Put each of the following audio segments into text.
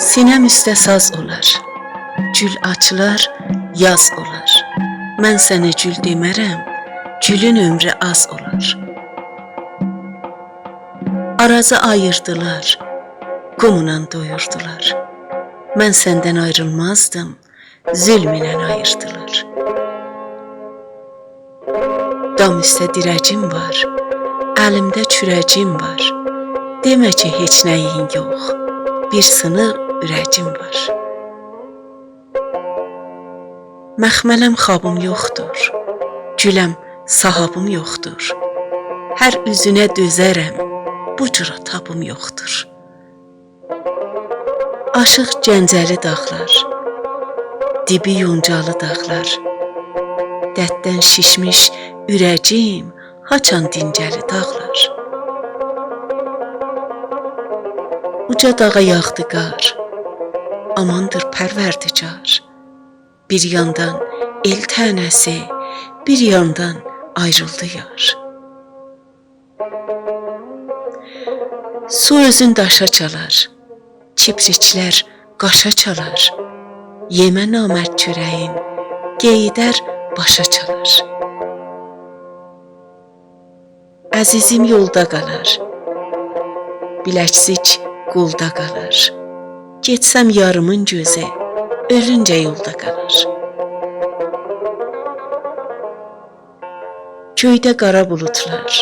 Sinem üstə saz olar, gül açılar, yaz olar. Mən sənə gül demərəm, gülün ömrü az olar. Arazı ayırdılar, qumla doyurdular. Mən səndən ayrılmazdım, zülm ilə ayırdılar. Dam üstə dirəcim var, əlimdə çürəcim var. Demə ki, heç nəyin yox, bir sınıq ürəcim var. Məxmələm xabım yoxdur, güləm sahabım yoxdur. Hər üzünə dözərəm, bu cüra tabım yoxdur. Aşıq Gəncəli dağlar, dibi yoncalı dağlar. Dərddən şişmiş ürəcim, haçan dincəli dağlar. Uca dağa yağdı qar, amandır pərverdigar. Bir yandan el tənəsi, bir yandan ayrıldı yar. Su özün daşa çalar, kipriklər qaşa çalar. Yemə namərd çörəyin, qeydər başa çalar. Əzizim yolda qalar, biləkzik qolda qalar. Getsəm yarımın gözü, ölüncə yolda qalar. Göydə qara bulutlar,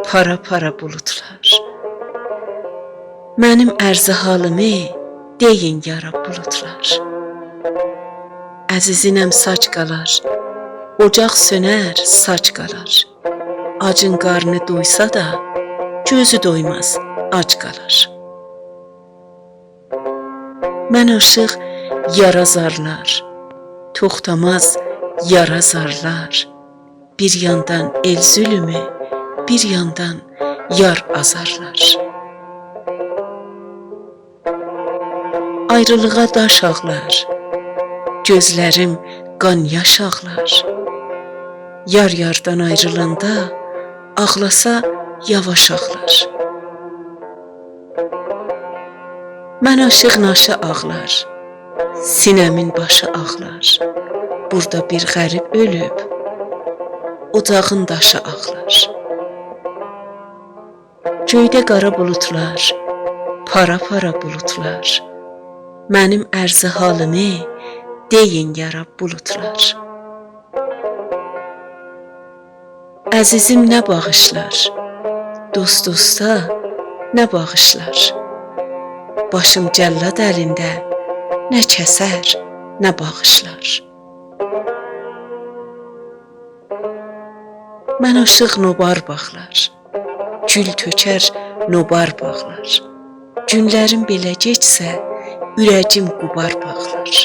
para-para bulutlar. Mənim ərzi halımı deyin yara bulutlar. Əzizinəm saç qalar, ocaq sönər, saç qalar. Acın qarnı doysa da, gözü doymaz, ac qalar. Mən aşıq yara zarlar, toxtamaz yara zarlar. Bir yandan el zülümü, bir yandan yar azarlar. Ayrılığa daş ağlar, gözlərim qan yaş ağlar. Yar yardan ayrılanda, ağlasa yavaş ağlar. Mən aşıq naşı ağlar, sinəmin başı ağlar. Burada bir qərib ölüb, ocağın daşı ağlar. Göydə qara bulutlar, para-para bulutlar. Mənim ərzi halımı deyin yara bulutlar. Əzizim nə bağışlar, dost dosta nə bağışlar. Başım cəllad əlində nə kəsər, nə bağışlar. Mən aşıq nobar bağlar, gül tökər nobar bağlar. Günlərim belə geçsə, ürəcim qubar bağlar.